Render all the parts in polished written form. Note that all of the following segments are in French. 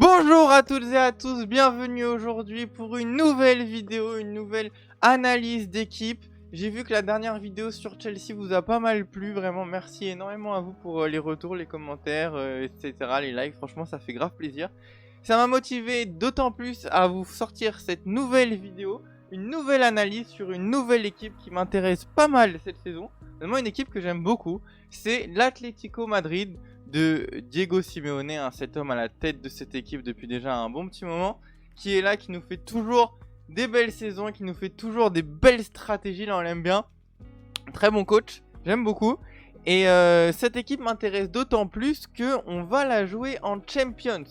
Bonjour à toutes et à tous, bienvenue aujourd'hui pour une nouvelle vidéo, une nouvelle analyse d'équipe. J'ai vu que la dernière vidéo sur Chelsea vous a pas mal plu, vraiment merci énormément à vous pour les retours, les commentaires, etc., les likes, franchement ça fait grave plaisir. Ça m'a motivé d'autant plus à vous sortir cette nouvelle vidéo, une nouvelle analyse sur une nouvelle équipe qui m'intéresse pas mal cette saison. Vraiment une équipe que j'aime beaucoup, c'est l'Atlético Madrid de Diego Simeone, cet homme à la tête de cette équipe depuis déjà un bon petit moment, qui est là, qui nous fait toujours des belles saisons, qui nous fait toujours des belles stratégies, là on l'aime bien. Très bon coach, j'aime beaucoup. Et cette équipe m'intéresse d'autant plus qu'on va la jouer en Champions.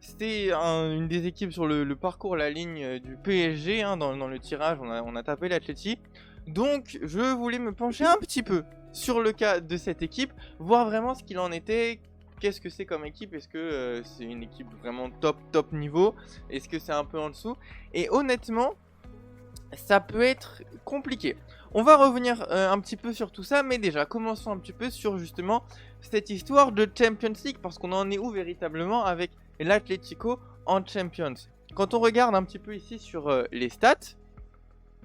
C'était une des équipes sur le parcours, la ligne du PSG, hein, dans le tirage, on a tapé l'Atleti. Donc je voulais me pencher un petit peu sur le cas de cette équipe, voir vraiment ce qu'il en était, qu'est-ce que c'est comme équipe, est-ce que c'est une équipe vraiment top niveau, est-ce que c'est un peu en dessous, et honnêtement, ça peut être compliqué. On va revenir un petit peu sur tout ça, mais déjà, commençons un petit peu sur justement cette histoire de Champions League, parce qu'on en est où véritablement avec l'Atlético en Champions. Quand on regarde un petit peu ici sur les stats,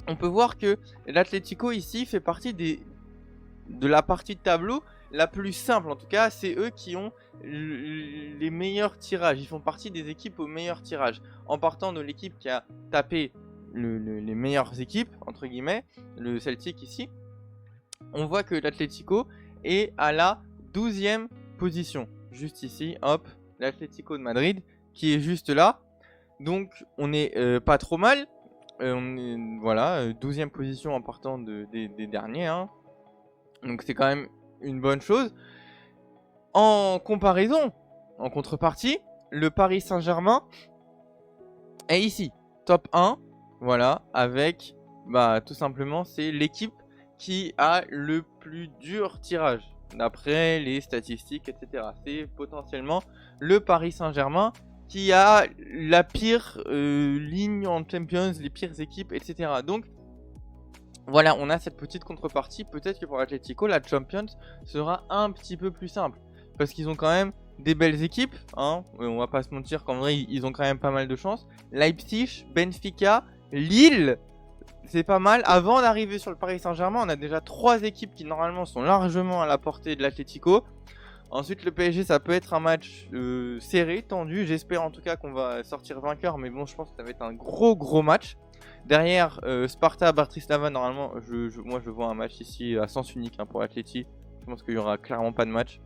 on peut voir que l'Atlético ici fait partie de la partie de tableau la plus simple. En tout cas, c'est eux qui ont les meilleurs tirages. Ils font partie des équipes aux meilleurs tirages. En partant de l'équipe qui a tapé les meilleures équipes, entre guillemets, le Celtic ici, on voit que l'Atlético est à la 12e position. Juste ici, hop, l'Atlético de Madrid qui est juste là. Donc, on est pas trop mal. On est, voilà, 12e position en partant des derniers. Hein. Donc c'est quand même une bonne chose. En comparaison, en contrepartie, le Paris Saint-Germain est ici, top 1. Voilà, avec, tout simplement, c'est l'équipe qui a le plus dur tirage. D'après les statistiques, etc. C'est potentiellement le Paris Saint-Germain qui a la pire ligne en Champions, les pires équipes, etc. Donc, voilà, on a cette petite contrepartie. Peut-être que pour l'Atlético, la Champions sera un petit peu plus simple. Parce qu'ils ont quand même des belles équipes. Hein. On va pas se mentir qu'en vrai, ils ont quand même pas mal de chance. Leipzig, Benfica, Lille, c'est pas mal. Avant d'arriver sur le Paris Saint-Germain, on a déjà 3 équipes qui normalement sont largement à la portée de l'Atlético. Ensuite, le PSG, ça peut être un match serré, tendu. J'espère en tout cas qu'on va sortir vainqueur. Mais bon, je pense que ça va être un gros match. Derrière, Sparta, Bratislava, normalement, moi je vois un match ici à sens unique pour l'Atleti. Je pense qu'il n'y aura clairement pas de match.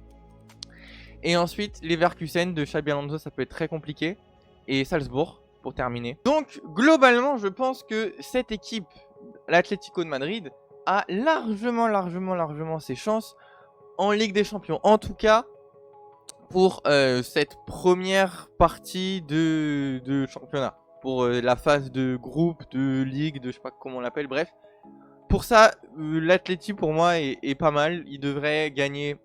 Et ensuite, Leverkusen de Xabi Alonso, ça peut être très compliqué. Et Salzbourg, pour terminer. Donc, globalement, je pense que cette équipe, l'Atlético de Madrid, a largement ses chances en Ligue des Champions. En tout cas, pour cette première partie de championnat. Pour la phase de groupe, de ligue, de je sais pas comment on l'appelle, bref. Pour ça, l'Atleti pour moi est pas mal. Il devrait gagner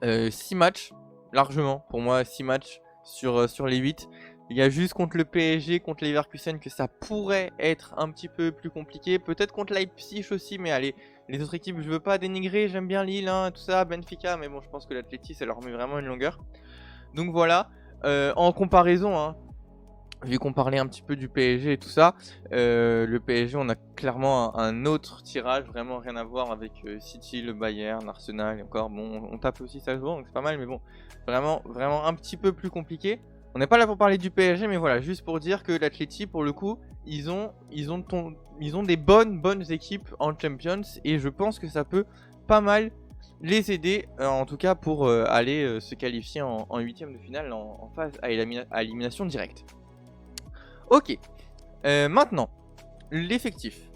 6 matchs, largement. Pour moi, 6 matchs sur les 8. Il y a juste contre le PSG, contre les Leverkusen que ça pourrait être un petit peu plus compliqué. Peut-être contre Leipzig aussi, mais allez, les autres équipes, je veux pas dénigrer. J'aime bien Lille, hein, tout ça, Benfica, mais bon, je pense que l'Atleti, ça leur met vraiment une longueur. Donc voilà, en comparaison, hein, vu qu'on parlait un petit peu du PSG et tout ça, le PSG, on a clairement un autre tirage, vraiment rien à voir avec City, le Bayern, Arsenal, et encore, bon, on tape aussi Salzbourg, donc c'est pas mal, mais bon, vraiment un petit peu plus compliqué. On n'est pas là pour parler du PSG, mais voilà, juste pour dire que l'Atleti, pour le coup, ils ont des bonnes équipes en Champions, et je pense que ça peut pas mal les aider, en tout cas pour aller se qualifier en 8ème de finale, en phase à élimination directe. Ok, maintenant, l'effectif.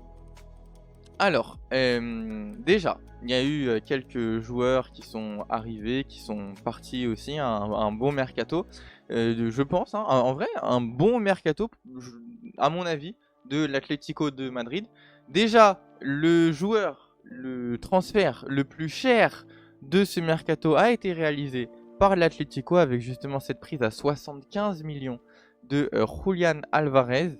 Alors, déjà, il y a eu quelques joueurs qui sont arrivés, qui sont partis aussi, un bon mercato, je pense, hein, en vrai, un bon mercato, à mon avis, de l'Atlético de Madrid. Déjà, le transfert le plus cher de ce mercato a été réalisé par l'Atlético avec justement cette prise à 75 millions de Julián Álvarez.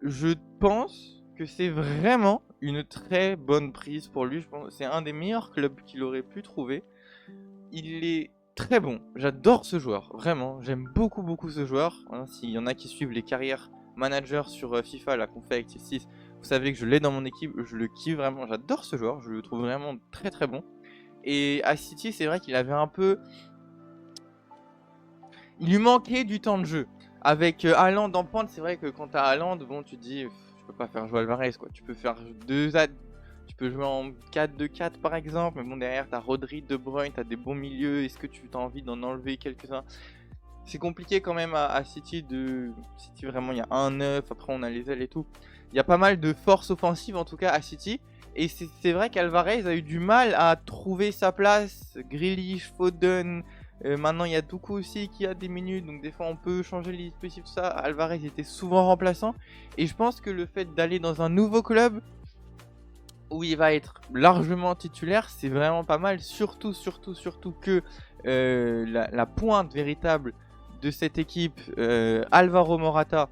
Je pense que c'est vraiment une très bonne prise pour lui. Je pense que c'est un des meilleurs clubs qu'il aurait pu trouver. Il est très bon. J'adore ce joueur, vraiment. J'aime beaucoup ce joueur. Hein, s'il y en a qui suivent les carrières managers sur FIFA, là qu'on fait avec 6, vous savez que je l'ai dans mon équipe. Je le kiffe vraiment. J'adore ce joueur. Je le trouve vraiment très bon. Et à City, c'est vrai qu'il avait un peu... Il lui manquait du temps de jeu. Avec Haaland en pointe, c'est vrai que quand t'as Haaland, bon, tu te dis, je peux pas faire jouer Alvarez, quoi. Tu peux faire tu peux jouer en 4-2-4 par exemple, mais bon, derrière, t'as Rodri, De Bruyne, t'as des bons milieux. Est-ce que tu as envie d'en enlever quelques-uns? C'est compliqué quand même à City City, vraiment, il y a un 9, après on a les ailes et tout. Il y a pas mal de force offensive, en tout cas, à City. Et c'est vrai qu'Alvarez a eu du mal à trouver sa place. Grealish, Foden... maintenant il y a Doku aussi qui a des minutes, donc des fois on peut changer les dispositifs, tout ça. Alvarez était souvent remplaçant, et je pense que le fait d'aller dans un nouveau club où il va être largement titulaire, c'est vraiment pas mal. Surtout que la pointe véritable de cette équipe, Alvaro Morata,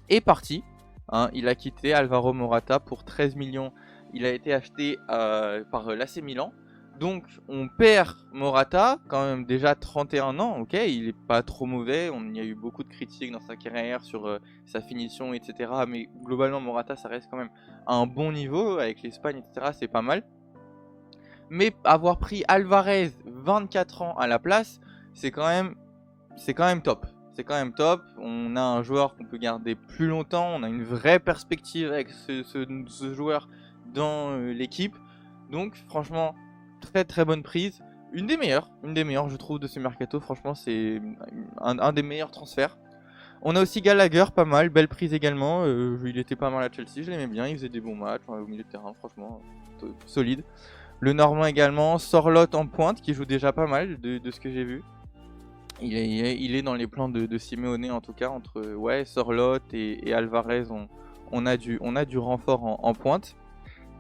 est parti. Hein, il a quitté Alvaro Morata pour 13 millions. Il a été acheté par l'AC Milan. Donc on perd Morata, quand même déjà 31 ans, ok, il est pas trop mauvais, il y a eu beaucoup de critiques dans sa carrière sur sa finition, etc. Mais globalement Morata ça reste quand même à un bon niveau, avec l'Espagne, etc. c'est pas mal. Mais avoir pris Alvarez 24 ans à la place, c'est quand même top. C'est quand même top, on a un joueur qu'on peut garder plus longtemps, on a une vraie perspective avec ce joueur dans l'équipe. Donc franchement... très bonne prise, une des meilleures je trouve de ce mercato, franchement c'est un des meilleurs transferts. On a aussi Gallagher, pas mal, belle prise également, il était pas mal à Chelsea, je l'aimais bien, il faisait des bons matchs au milieu de terrain, franchement solide. Le Normand également, Sorloth en pointe qui joue déjà pas mal de ce que j'ai vu. Il est dans les plans de Simeone en tout cas, entre Sorloth et Alvarez, on a du renfort en pointe.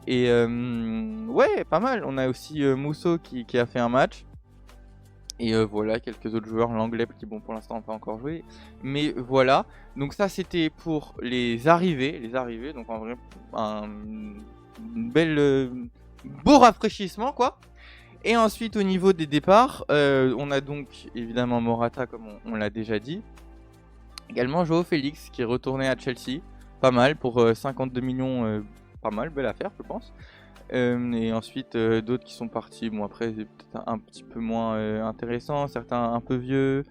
Et ouais, pas mal. On a aussi Musso qui a fait un match. Et voilà, quelques autres joueurs, l'anglais qui, bon, pour l'instant, n'a pas encore joué. Mais voilà. Donc ça, c'était pour les arrivées. Donc en vrai, un beau rafraîchissement, quoi. Et ensuite, au niveau des départs, on a donc évidemment Morata, comme on l'a déjà dit. Également Joao Félix, qui est retourné à Chelsea. Pas mal, pour 52 millions, pas mal, belle affaire, je pense. Et ensuite d'autres qui sont partis, bon après c'est peut-être un petit peu moins intéressant, certains un peu vieux,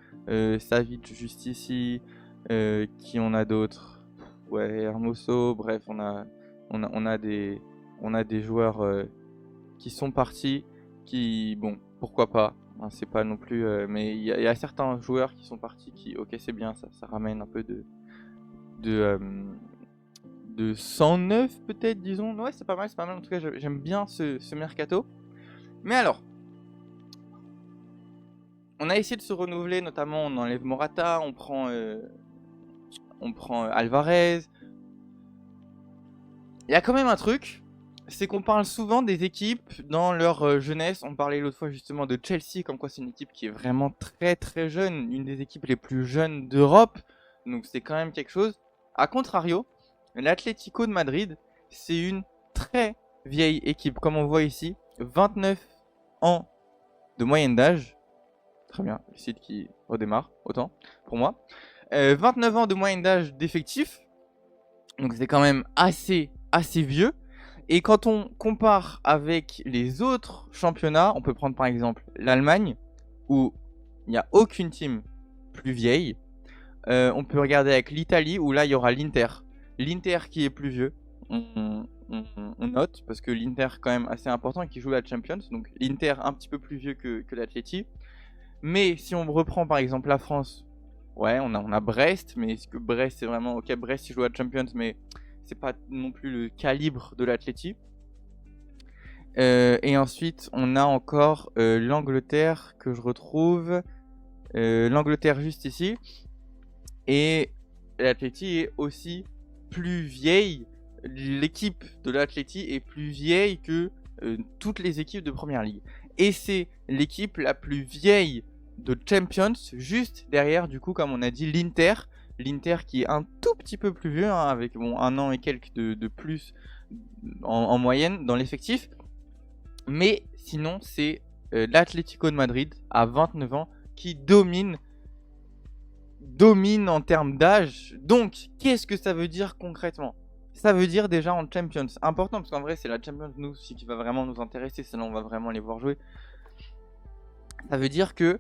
Savic juste ici, qui on a d'autres, Hermoso, bref on a des joueurs qui sont partis, qui bon pourquoi pas, hein, c'est pas non plus, mais il y a certains joueurs qui sont partis qui ok c'est bien, ça ramène un peu de 109 peut-être, disons. Ouais, c'est pas mal, en tout cas j'aime bien ce mercato. Mais alors, on a essayé de se renouveler, notamment on enlève Morata, on prend Alvarez. Il y a quand même un truc, c'est qu'on parle souvent des équipes dans leur jeunesse. On parlait l'autre fois justement de Chelsea, comme quoi c'est une équipe qui est vraiment très jeune, une des équipes les plus jeunes d'Europe, donc c'est quand même quelque chose. A contrario, l'Atlético de Madrid, c'est une très vieille équipe, comme on voit ici, 29 ans de moyenne d'âge. Très bien, le site qui redémarre, autant pour moi. 29 ans de moyenne d'âge d'effectifs, donc c'est quand même assez vieux. Et quand on compare avec les autres championnats, on peut prendre par exemple l'Allemagne, où il n'y a aucune team plus vieille. On peut regarder avec l'Italie, où là il y aura l'Inter. L'Inter qui est plus vieux, on note, parce que l'Inter quand même assez important, qui joue la Champions, donc l'Inter un petit peu plus vieux que l'Atleti. Mais si on reprend par exemple la France, ouais, on a Brest, mais est-ce que Brest c'est vraiment, ok Brest il joue la Champions, mais c'est pas non plus le calibre de l'Atleti. Et ensuite on a encore l'Angleterre que je retrouve, l'Angleterre juste ici, et l'Atleti est aussi plus vieille, l'équipe de l'Atleti est plus vieille que toutes les équipes de Première Ligue. Et c'est l'équipe la plus vieille de Champions, juste derrière, du coup, comme on a dit, l'Inter. L'Inter qui est un tout petit peu plus vieux, hein, avec bon, un an et quelques de plus en moyenne dans l'effectif. Mais sinon, c'est l'Atlético de Madrid à 29 ans qui domine en termes d'âge. Donc, qu'est-ce que ça veut dire concrètement? Ça veut dire déjà en Champions, important parce qu'en vrai c'est la Champions nous aussi qui va vraiment nous intéresser, sinon on va vraiment les voir jouer. Ça veut dire que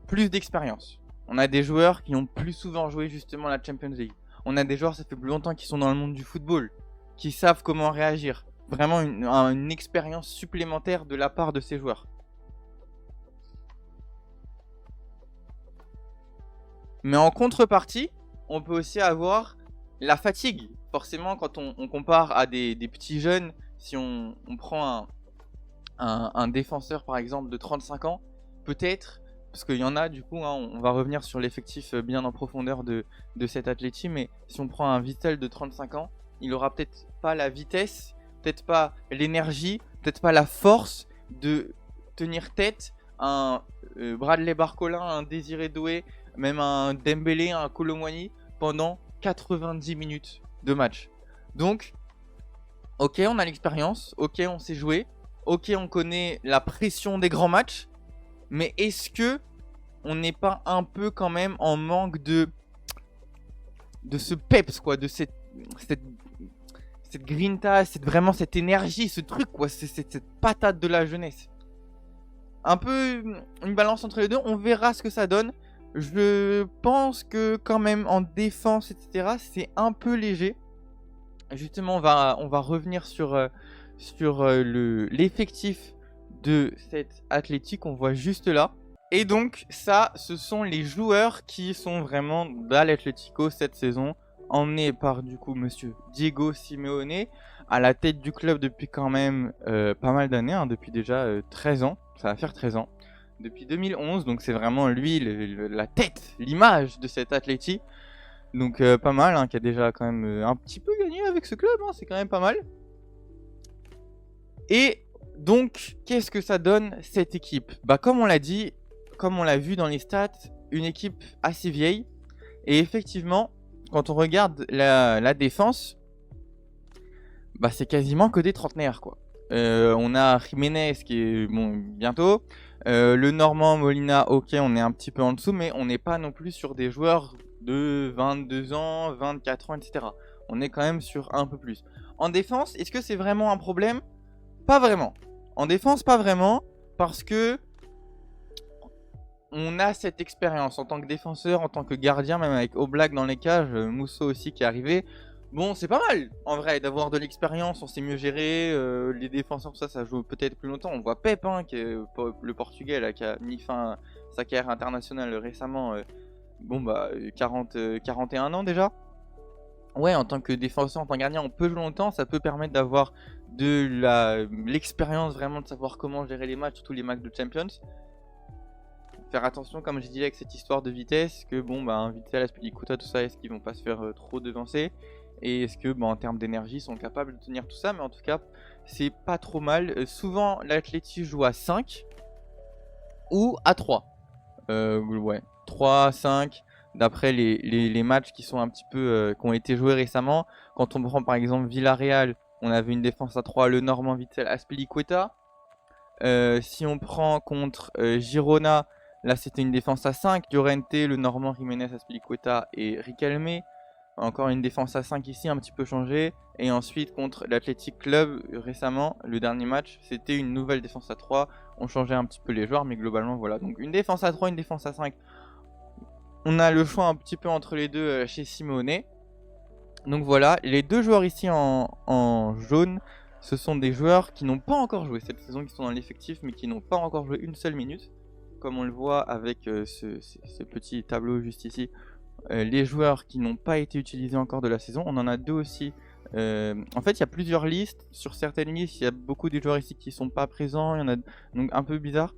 plus d'expérience. On a des joueurs qui ont plus souvent joué justement la Champions League. On a des joueurs, ça fait plus longtemps qu'ils sont dans le monde du football, qui savent comment réagir. Vraiment une expérience supplémentaire de la part de ces joueurs. Mais en contrepartie, on peut aussi avoir la fatigue. Forcément, quand on compare à des petits jeunes, si on prend un défenseur par exemple de 35 ans, peut-être, parce qu'il y en a du coup, hein, on va revenir sur l'effectif bien en profondeur de cet Atleti, mais si on prend un Vittel de 35 ans, il aura peut-être pas la vitesse, peut-être pas l'énergie, peut-être pas la force de tenir tête à un Bradley Barcola, un Désiré Doué, même un Dembélé, un Kolo Muani pendant 90 minutes de match. Donc, ok, on a l'expérience, ok, on sait jouer, ok, on connaît la pression des grands matchs, mais est-ce que on n'est pas un peu quand même en manque de ce peps, quoi, de cette grinta, vraiment cette énergie, ce truc, quoi, cette patate de la jeunesse. Un peu une balance entre les deux, on verra ce que ça donne. Je pense que quand même en défense, etc., c'est un peu léger. Justement, on va revenir sur l'effectif de cet Athletic, on voit juste là. Et donc ça, ce sont les joueurs qui sont vraiment dans l'Atlético cette saison, emmenés par du coup monsieur Diego Simeone, à la tête du club depuis quand même pas mal d'années, hein, depuis déjà 13 ans, ça va faire 13 ans, depuis 2011, donc c'est vraiment lui la tête, l'image de cet Atleti. Donc pas mal, hein, qui a déjà quand même un petit peu gagné avec ce club, hein, c'est quand même pas mal. Et donc, qu'est-ce que ça donne cette équipe? Bah comme on l'a dit, comme on l'a vu dans les stats, une équipe assez vieille. Et effectivement, quand on regarde la défense, bah c'est quasiment que des trentenaires, quoi. On a Jiménez qui est bon bientôt. Le Normand, Molina, ok, on est un petit peu en dessous, mais on n'est pas non plus sur des joueurs de 22 ans, 24 ans, etc. On est quand même sur un peu plus. En défense, est-ce que c'est vraiment un problème? Pas vraiment. En défense, pas vraiment, parce que on a cette expérience en tant que défenseur, en tant que gardien, même avec Oblak dans les cages, Mousso aussi qui est arrivé. Bon, c'est pas mal, en vrai, d'avoir de l'expérience, on sait mieux gérer, les défenseurs, ça joue peut-être plus longtemps. On voit Pep, hein, qui est le Portugais, là, qui a mis fin à sa carrière internationale récemment, bon bah, 41 ans déjà. Ouais, en tant que défenseur, en tant que gardien, on peut jouer longtemps, ça peut permettre d'avoir de l'expérience vraiment, de savoir comment gérer les matchs, surtout les matchs de Champions. Faire attention, comme je disais, avec cette histoire de vitesse, que bon, bah, un Vittel, Azpilicueta, tout ça, est-ce qu'ils vont pas se faire trop devancer? Et est-ce que, bah, en termes d'énergie, ils sont capables de tenir tout ça? Mais en tout cas, c'est pas trop mal. Souvent, l'Atleti joue à 5 ou à 3. Ouais, 3, 5. D'après les matchs qui sont un petit peu qui ont été joués récemment. Quand on prend par exemple Villarreal, on avait une défense à 3, le Normand, Vittel, Azpilicueta. Si on prend contre Girona, là c'était une défense à 5, Llorente, le Normand, Jiménez, Azpilicueta et Riquelme. Encore une défense à 5 ici, un petit peu changée. Et ensuite contre l'Athletic Club récemment, le dernier match, c'était une nouvelle défense à 3. On changeait un petit peu les joueurs, mais globalement voilà. Donc une défense à 3, une défense à 5. On a le choix un petit peu entre les deux chez Simeone. Donc voilà, les deux joueurs ici en jaune, ce sont des joueurs qui n'ont pas encore joué cette saison, qui sont dans l'effectif, mais qui n'ont pas encore joué une seule minute. Comme on le voit avec ce petit tableau juste ici. Les joueurs qui n'ont pas été utilisés encore de la saison, on en a deux aussi. En fait, il y a plusieurs listes. Sur certaines listes, il y a beaucoup de joueurs ici qui ne sont pas présents. Il y en a donc un peu bizarre.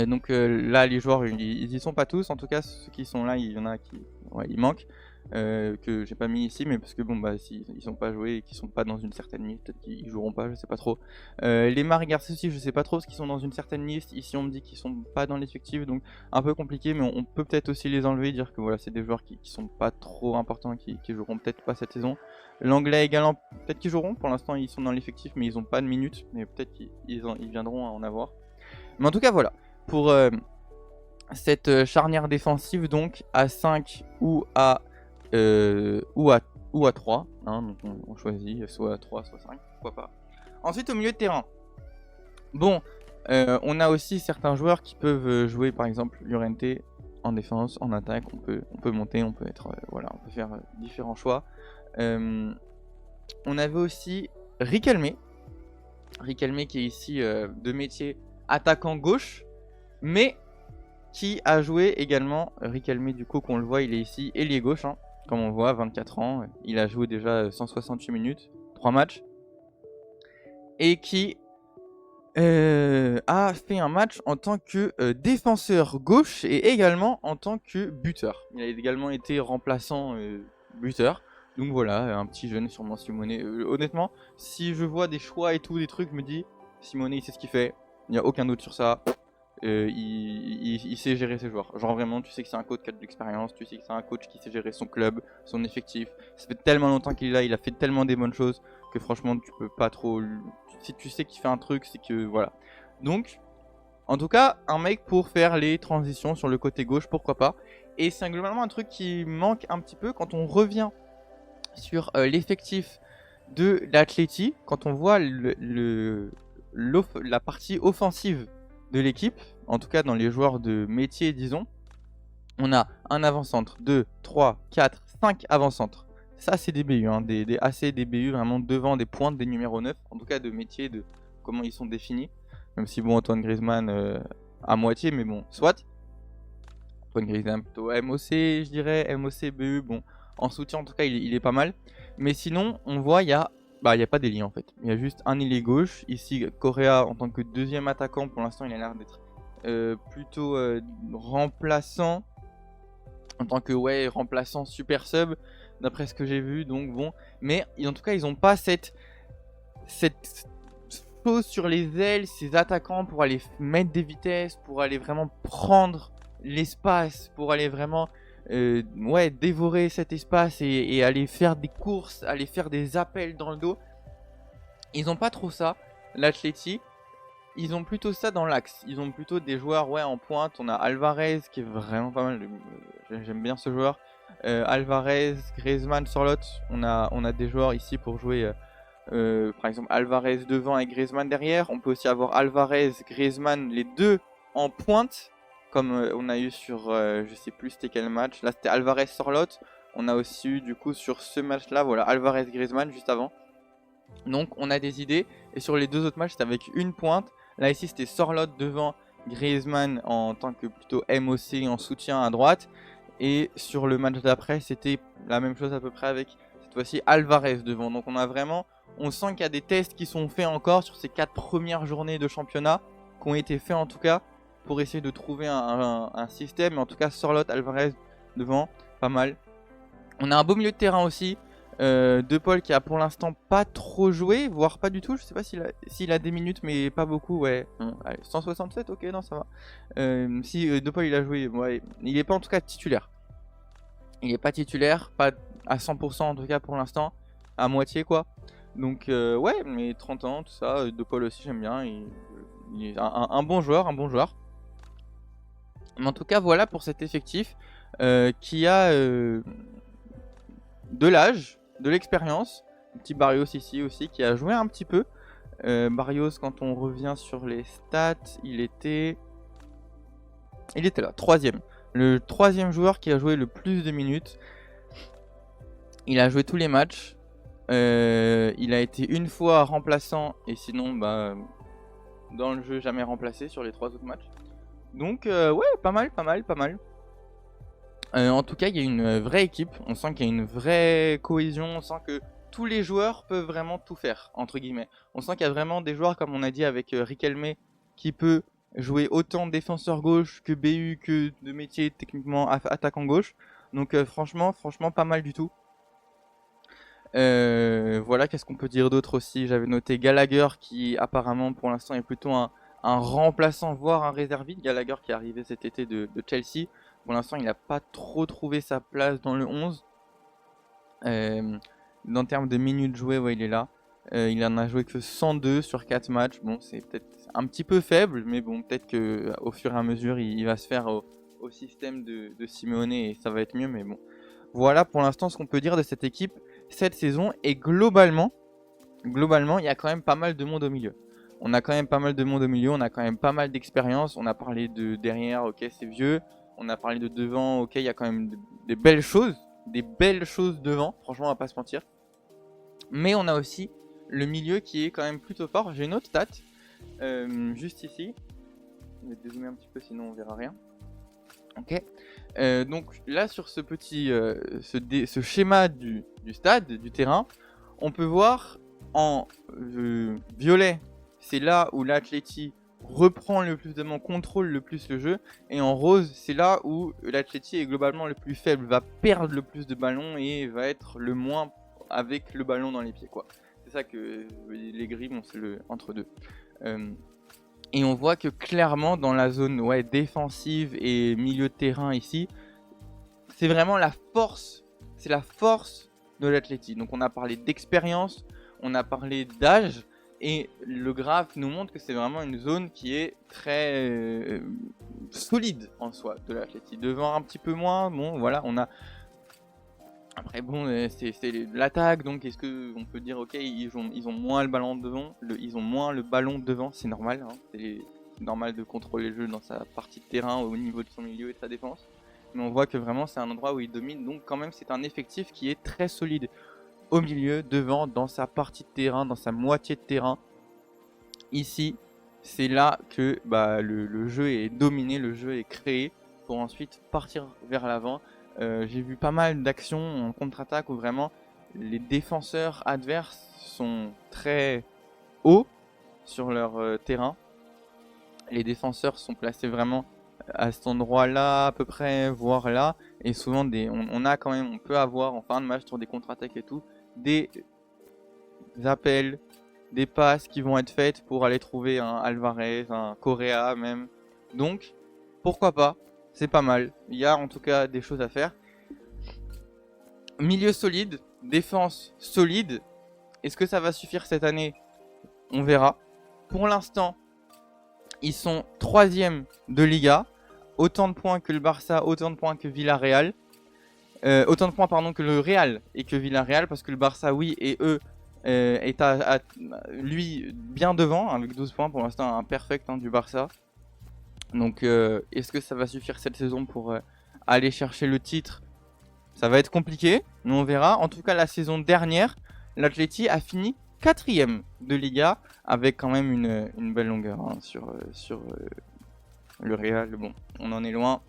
Donc là, les joueurs, ils y sont pas tous. En tout cas, ceux qui sont là, il y en a qui, ouais, il manque. que j'ai pas mis ici, mais parce que bon bah si ils sont pas joués et qu'ils sont pas dans une certaine liste, peut-être qu'ils joueront pas, je sais pas trop. Les Mar et Garcia aussi, je sais pas trop parce qu'ils sont dans une certaine liste. Ici on me dit qu'ils sont pas dans l'effectif, donc un peu compliqué, mais on peut peut-être aussi les enlever, dire que voilà c'est des joueurs qui sont pas trop importants, qui joueront peut-être pas cette saison. L'anglais également, peut-être qu'ils joueront, pour l'instant ils sont dans l'effectif mais ils ont pas de minutes, mais peut-être qu'ils viendront à en avoir. Mais en tout cas voilà, pour cette charnière défensive donc à 5 ou à 3, hein, donc on choisit soit 3 soit 5, pourquoi pas. Ensuite au milieu de terrain, bon, on a aussi certains joueurs qui peuvent jouer par exemple Llorente en défense, en attaque, on peut monter, on peut être, voilà, on peut faire différents choix. On avait aussi Riquelme qui est ici de métier attaquant gauche, mais qui a joué également, Riquelme du coup qu'on le voit, il est ici ailier gauche, hein, comme on le voit, 24 ans, il a joué déjà 168 minutes, 3 matchs, et qui a fait un match en tant que défenseur gauche et également en tant que buteur. Il a également été remplaçant buteur. Donc voilà, un petit jeune sûrement Simone. Honnêtement, si je vois des choix et tout, des trucs, je me dis, Simone il sait ce qu'il fait, il n'y a aucun doute sur ça. Il sait gérer ses joueurs. Genre vraiment, tu sais que c'est un coach qui a de l'expérience, tu sais que c'est un coach qui sait gérer son club, son effectif. Ça fait tellement longtemps qu'il est là, il a fait tellement des bonnes choses que franchement, tu peux pas trop... Si tu sais qu'il fait un truc, c'est que voilà. Donc, en tout cas, un mec pour faire les transitions sur le côté gauche, pourquoi pas. Et c'est globalement un truc qui manque un petit peu quand on revient sur l'effectif de l'Atleti, quand on voit la partie offensive de l'équipe, en tout cas dans les joueurs de métier disons, on a un avant-centre, 2, 3, 4, 5 avant-centres. Ça c'est des BU, hein, des AC, des BU vraiment devant des pointes des numéros 9, en tout cas de métier, de comment ils sont définis. Même si bon, Antoine Griezmann à moitié, mais bon, soit. Antoine Griezmann plutôt MOC, je dirais, MOC, BU, bon, en soutien en tout cas il est pas mal. Mais sinon, on voit, il y a pas d'ailier en fait. Il y a juste un ailier gauche. Ici, Correa en tant que deuxième attaquant, pour l'instant il a l'air d'être plutôt remplaçant. En tant que remplaçant super sub, d'après ce que j'ai vu, donc bon. Mais en tout cas, ils n'ont pas cette chose sur les ailes, ces attaquants pour aller mettre des vitesses, pour aller vraiment prendre l'espace, pour aller vraiment dévorer cet espace et aller faire des courses, aller faire des appels dans le dos. Ils n'ont pas trop ça, l'Atleti. Ils ont plutôt ça dans l'axe. Ils ont plutôt des joueurs en pointe. On a Alvarez qui est vraiment pas mal. J'aime bien ce joueur. Alvarez, Griezmann, Sorloth. On a des joueurs ici pour jouer. Par exemple Alvarez devant et Griezmann derrière. On peut aussi avoir Alvarez, Griezmann, les deux en pointe. Comme on a eu sur, je sais plus c'était quel match. Là c'était Alvarez, Sorloth. On a aussi eu du coup sur ce match là, voilà, Alvarez, Griezmann juste avant. Donc on a des idées. Et sur les deux autres matchs c'était avec une pointe. Là ici c'était Sorloth devant, Griezmann en tant que plutôt MOC en soutien à droite. Et sur le match d'après c'était la même chose à peu près avec cette fois-ci Alvarez devant. Donc on sent qu'il y a des tests qui sont faits encore sur ces 4 premières journées de championnat, qui ont été faits en tout cas pour essayer de trouver un système. Mais en tout cas Sorloth, Alvarez devant, pas mal. On a un beau milieu de terrain aussi. De Paul qui a pour l'instant pas trop joué, voire pas du tout. Je sais pas s'il a des minutes, mais pas beaucoup. Ouais, allez, 167, ok, non, ça va. Si De Paul il a joué, il est pas en tout cas titulaire. Il est pas titulaire, pas à 100% en tout cas pour l'instant, à moitié quoi. Donc mais 30 ans, tout ça. De Paul aussi j'aime bien. Il est un bon joueur, Mais en tout cas voilà pour cet effectif qui a de l'âge, de l'expérience. Un petit Barrios ici aussi qui a joué un petit peu. Barrios, quand on revient sur les stats, il était là, 3ème. Le 3ème joueur qui a joué le plus de minutes. Il a joué tous les matchs. Il a été une fois remplaçant et sinon dans le jeu jamais remplacé sur les 3 autres matchs. Donc pas mal. En tout cas, il y a une vraie équipe, on sent qu'il y a une vraie cohésion, on sent que tous les joueurs peuvent vraiment tout faire, entre guillemets. On sent qu'il y a vraiment des joueurs, comme on a dit avec Riquelme, qui peut jouer autant défenseur gauche que BU, que de métier techniquement attaquant gauche. Donc franchement pas mal du tout. Voilà, qu'est-ce qu'on peut dire d'autre aussi? J'avais noté Gallagher qui apparemment pour l'instant est plutôt un remplaçant, voire un réserviste. Gallagher qui est arrivé cet été de Chelsea. Pour l'instant, il n'a pas trop trouvé sa place dans le 11. En termes de minutes jouées, ouais, il est là. Il en a joué que 102 sur 4 matchs. Bon, c'est peut-être un petit peu faible, mais bon, peut-être qu'au fur et à mesure, il va se faire au système de Simeone et ça va être mieux. Mais bon, voilà pour l'instant ce qu'on peut dire de cette équipe cette saison. Et globalement, il y a quand même pas mal de monde au milieu. On a quand même pas mal de monde au milieu, on a quand même pas mal d'expérience. On a parlé de derrière, ok, c'est vieux. On a parlé de devant, ok, il y a quand même des belles choses. Des belles choses devant, franchement, on va pas se mentir. Mais on a aussi le milieu qui est quand même plutôt fort. J'ai une autre stat, juste ici. Je vais dézoomer un petit peu, sinon on verra rien. Ok. Donc là, sur ce petit, ce schéma du stade, du terrain, on peut voir en violet, c'est là où l'Atleti reprend le plus de ballons, contrôle le plus le jeu, et en rose, c'est là où l'Atleti est globalement le plus faible, va perdre le plus de ballons et va être le moins avec le ballon dans les pieds, quoi. C'est ça que les grilles, bon, c'est le entre deux. Et on voit que clairement dans la zone défensive et milieu de terrain ici, c'est vraiment la force, c'est la force de l'Atleti. Donc on a parlé d'expérience, on a parlé d'âge, et le graphe nous montre que c'est vraiment une zone qui est très solide en soi de l'Atleti. Devant un petit peu moins, bon voilà, on a... Après bon, c'est l'attaque, donc est-ce qu'on peut dire ok, ils ont moins le ballon devant, ils ont moins le ballon devant, c'est normal, hein, c'est normal de contrôler le jeu dans sa partie de terrain au niveau de son milieu et de sa défense. Mais on voit que vraiment c'est un endroit où il domine, donc quand même c'est un effectif qui est très solide au milieu, devant, dans sa partie de terrain, dans sa moitié de terrain. Ici, c'est là que le jeu est dominé, le jeu est créé pour ensuite partir vers l'avant. J'ai vu pas mal d'actions en contre-attaque où vraiment les défenseurs adverses sont très hauts sur leur terrain. Les défenseurs sont placés vraiment à cet endroit-là à peu près, voire là. Et souvent, on peut avoir en fin de match sur des contre-attaques et tout, des appels, des passes qui vont être faites pour aller trouver un Alvarez, un Correa même. Donc, pourquoi pas, c'est pas mal. Il y a en tout cas des choses à faire. Milieu solide, défense solide. Est-ce que ça va suffire cette année? On verra. Pour l'instant, ils sont 3e de Liga. Autant de points que le Barça, autant de points que Villarreal. Autant de points pardon que le Real et que Villarreal, parce que le Barça oui et eux est lui bien devant avec 12 points pour l'instant, un perfect du Barça. Donc est-ce que ça va suffire cette saison pour aller chercher le titre? Ça va être compliqué, mais on verra. En tout cas la saison dernière, l'Atleti a fini 4e de Liga avec quand même une belle longueur sur le Real. Bon, on en est loin.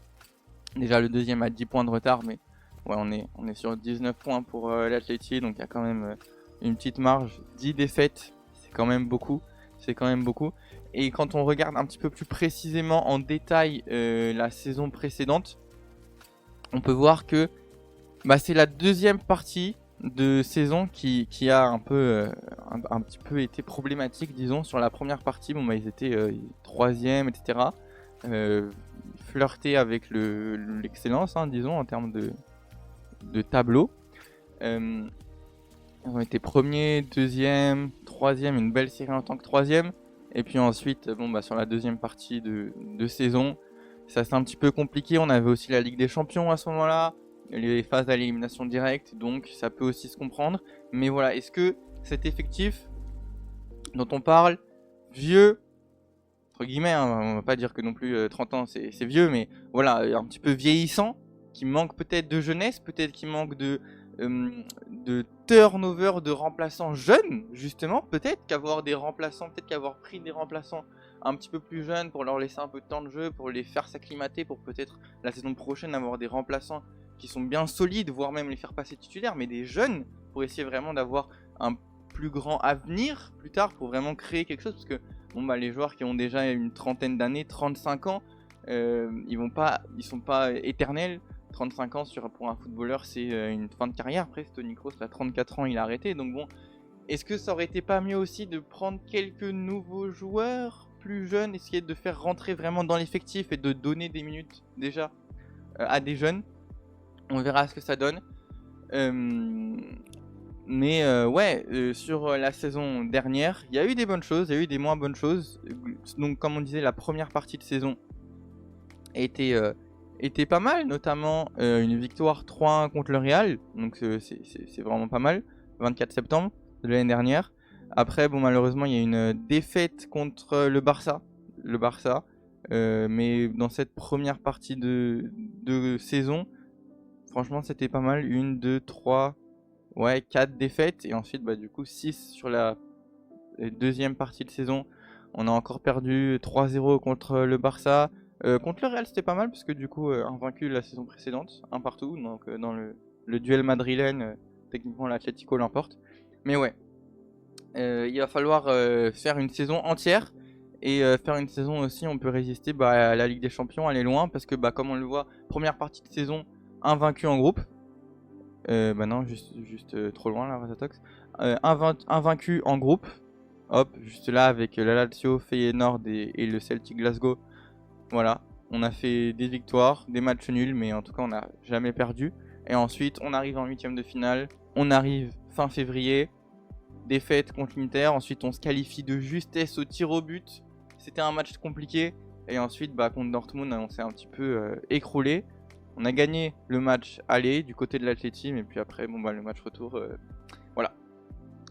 Déjà le deuxième a 10 points de retard, mais ouais, on est sur 19 points pour l'Atleti, donc il y a quand même une petite marge. 10 défaites, c'est quand même beaucoup. Et quand on regarde un petit peu plus précisément en détail la saison précédente, on peut voir que c'est la deuxième partie de saison qui a un petit peu été problématique, disons. Sur la première partie, ils étaient 3e, etc. Flirter avec l'excellence, disons, en termes de tableau. Ils ont été 1er, 2e, 3e, une belle série en tant que 3e. Et puis ensuite, sur la deuxième partie de saison, ça c'est un petit peu compliqué. On avait aussi la Ligue des Champions à ce moment-là, les phases à l'élimination directe, donc ça peut aussi se comprendre. Mais voilà, est-ce que cet effectif dont on parle, vieux, entre guillemets, on va pas dire que non plus 30 ans c'est vieux, mais voilà, un petit peu vieillissant, qui manque peut-être de jeunesse, peut-être qui manque de turnover de remplaçants jeunes, justement, peut-être qu'avoir pris des remplaçants un petit peu plus jeunes pour leur laisser un peu de temps de jeu, pour les faire s'acclimater, pour peut-être la saison prochaine avoir des remplaçants qui sont bien solides, voire même les faire passer titulaires, mais des jeunes, pour essayer vraiment d'avoir un plus grand avenir plus tard, pour vraiment créer quelque chose, parce que les joueurs qui ont déjà une trentaine d'années, 35 ans, ils sont pas éternels. 35 ans pour un footballeur, c'est une fin de carrière. Après, Toni Kroos, il a 34 ans, il a arrêté. Donc bon, est-ce que ça aurait été pas mieux aussi de prendre quelques nouveaux joueurs plus jeunes, essayer de faire rentrer vraiment dans l'effectif et de donner des minutes déjà à des jeunes? On verra ce que ça donne. Mais ouais, sur la saison dernière, il y a eu des bonnes choses, il y a eu des moins bonnes choses. Donc comme on disait, la première partie de saison était pas mal, notamment une victoire 3-1 contre le Real. Donc c'est vraiment pas mal, 24 septembre de l'année dernière. Après, bon, malheureusement, il y a une défaite contre le Barça. Mais dans cette première partie de saison, franchement, c'était pas mal. 1, 2, 3, ouais, 4 défaites. Et ensuite, bah, du coup, 6 sur la deuxième partie de saison. On a encore perdu 3-0 contre le Barça. Contre le Real, c'était pas mal, parce que du coup, invaincu la saison précédente, un partout. Donc, dans le duel madrilène, techniquement, l'Atlético l'emporte. Mais ouais, il va falloir faire une saison entière. Et faire une saison aussi, on peut résister à la Ligue des Champions, aller loin, parce que comme on le voit, première partie de saison, invaincu en groupe. Bah non, juste trop loin là, Razatox. Invaincu en groupe. Hop, juste là avec la Lazio, Feyenoord et le Celtic Glasgow. Voilà, on a fait des victoires, des matchs nuls, mais en tout cas on n'a jamais perdu. Et ensuite, on arrive en 8ème de finale. On arrive fin février. Défaite contre l'Inter. Ensuite, on se qualifie de justesse au tir au but. C'était un match compliqué. Et ensuite, contre Dortmund, on s'est un petit peu écroulé. On a gagné le match aller du côté de l'Atleti, mais puis après, le match retour, voilà.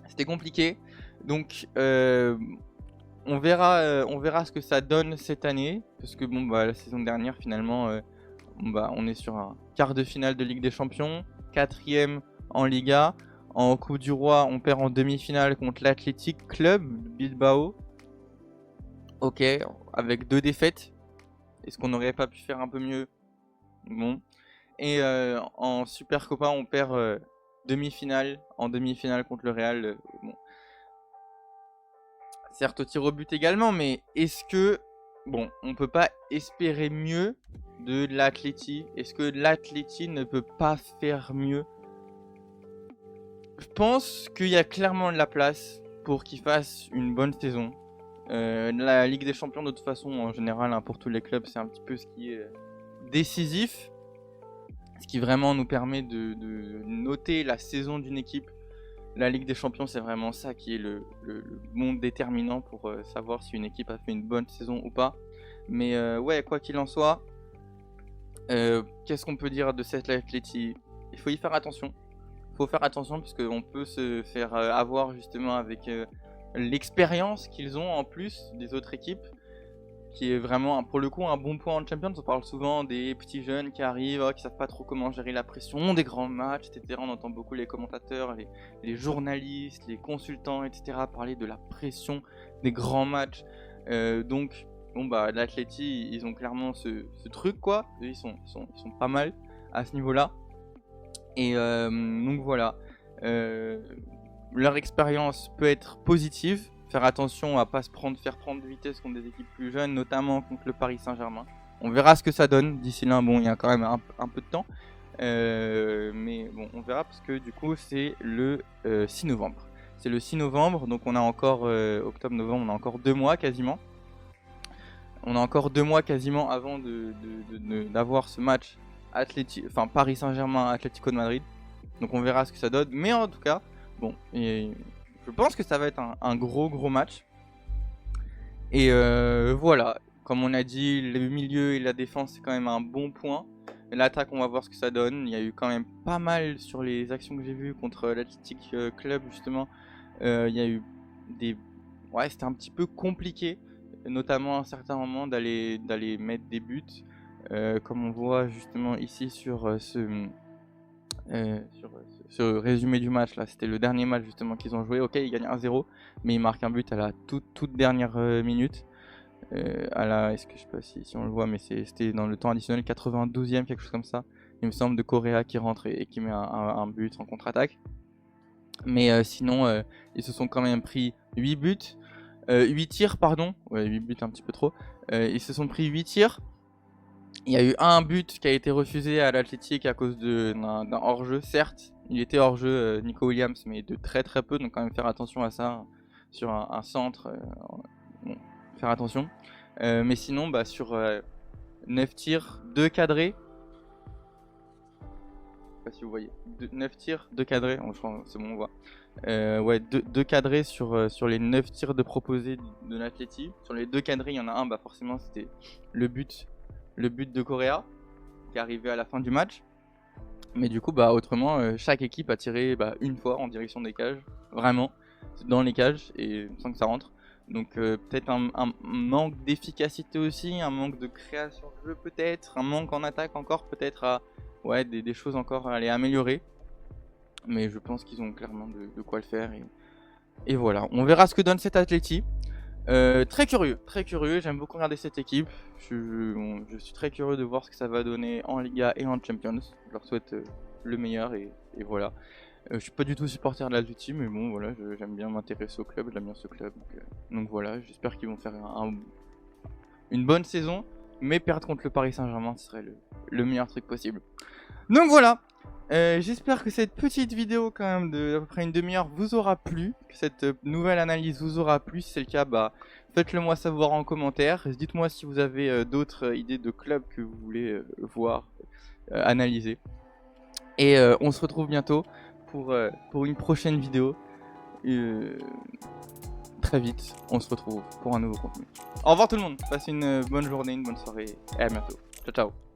C'était compliqué. Donc, on verra ce que ça donne cette année. Parce que la saison dernière, finalement, on est sur un quart de finale de Ligue des Champions, 4ème en Liga. En Coupe du Roi, on perd en demi-finale contre l'Athletic Club Bilbao. Ok, avec 2 défaites. Est-ce qu'on n'aurait pas pu faire un peu mieux? Bon. Et en Super Copa, on perd en demi-finale contre le Real. Bon. Certes au tir au but également, mais est-ce que on peut pas espérer mieux de l'Atleti? Est-ce que l'Atleti ne peut pas faire mieux? Je pense qu'il y a clairement de la place pour qu'il fasse une bonne saison. La Ligue des Champions, de toute façon, en général, pour tous les clubs, c'est un petit peu ce qui est décisif. Ce qui vraiment nous permet de noter la saison d'une équipe. La Ligue des Champions, c'est vraiment ça qui est le monde déterminant pour savoir si une équipe a fait une bonne saison ou pas. Mais ouais, quoi qu'il en soit, qu'est-ce qu'on peut dire de cette Atleti? Il faut y faire attention. Il faut faire attention parce qu'on peut se faire avoir justement avec l'expérience qu'ils ont en plus des autres équipes, qui est vraiment pour le coup un bon point en Champions. On parle souvent des petits jeunes qui arrivent, qui savent pas trop comment gérer la pression des grands matchs, etc. On entend beaucoup les commentateurs, les journalistes, les consultants, etc. parler de la pression des grands matchs. Donc l'Atleti, ils ont clairement ce truc quoi. Ils sont pas mal à ce niveau-là. Et donc voilà, leur expérience peut être positive. Faire attention à pas faire prendre de vitesse contre des équipes plus jeunes, notamment contre le Paris Saint-Germain. On verra ce que ça donne. D'ici là, il y a quand même un peu de temps. Mais on verra parce que du coup, c'est le 6 novembre. C'est le 6 novembre, donc on a encore octobre-novembre, on a encore 2 mois quasiment. On a encore 2 mois quasiment avant d'avoir ce match Paris Saint-Germain, Atlético de Madrid. Donc on verra ce que ça donne. Mais en tout cas, je pense que ça va être un gros match. Et voilà, comme on a dit, le milieu et la défense c'est quand même un bon point. L'attaque, on va voir ce que ça donne. Il y a eu quand même pas mal sur les actions que j'ai vues contre l'Athletic Club justement. Il y a eu c'était un petit peu compliqué, notamment à un certain moment d'aller mettre des buts. Comme on voit justement ici sur ce résumé du match là, c'était le dernier match justement qu'ils ont joué. Ok, ils gagnent 1-0, mais ils marquent un but à la toute dernière minute. Est-ce que je sais pas si on le voit, mais c'était dans le temps additionnel, 92e, quelque chose comme ça. Il me semble, de Correa qui rentre et qui met un but en contre-attaque. Mais sinon, ils se sont quand même pris 8 tirs, pardon. Ouais, 8 buts, un petit peu trop. Ils se sont pris 8 tirs. Il y a eu un but qui a été refusé à l'Athletic à cause d'un hors-jeu, certes. Il était hors-jeu, Nico Williams, mais de très très peu, donc quand même faire attention à ça, hein, sur un centre, bon, faire attention. Mais sinon, bah, sur 9 tirs, 2 cadrés. Je sais pas si vous voyez. 9 tirs, 2 cadrés, je crois, c'est bon, on voit. Ouais, 2 cadrés sur les 9 tirs de proposés de l'Athletic. Sur les 2 cadrés, il y en a un, bah forcément c'était le but de Correa qui est arrivé à la fin du match. Mais du coup, bah autrement, chaque équipe a tiré une fois en direction des cages, vraiment, dans les cages, et sans que ça rentre. Donc peut-être un manque d'efficacité aussi, un manque de création de jeu peut-être, un manque en attaque encore peut-être à ouais, des choses encore à aller améliorer. Mais je pense qu'ils ont clairement de quoi le faire. Et voilà, on verra ce que donne cet Atleti. Très curieux, j'aime beaucoup regarder cette équipe. Je suis très curieux de voir ce que ça va donner en Liga et en Champions. Je leur souhaite le meilleur et voilà. Je suis pas du tout supporter de l'Atleti, mais bon voilà, j'aime bien m'intéresser au club, j'aime bien ce club. Donc voilà, j'espère qu'ils vont faire une bonne saison, mais perdre contre le Paris Saint-Germain, ce serait le meilleur truc possible. Donc voilà, j'espère que cette petite vidéo quand même de à peu près une demi-heure vous aura plu, que cette nouvelle analyse vous aura plu. Si c'est le cas, bah faites-le moi savoir en commentaire. Dites-moi si vous avez d'autres idées de clubs que vous voulez voir analyser. Et on se retrouve bientôt pour une prochaine vidéo. Très vite, on se retrouve pour un nouveau contenu. Au revoir tout le monde, passez une bonne journée, une bonne soirée et à bientôt. Ciao ciao.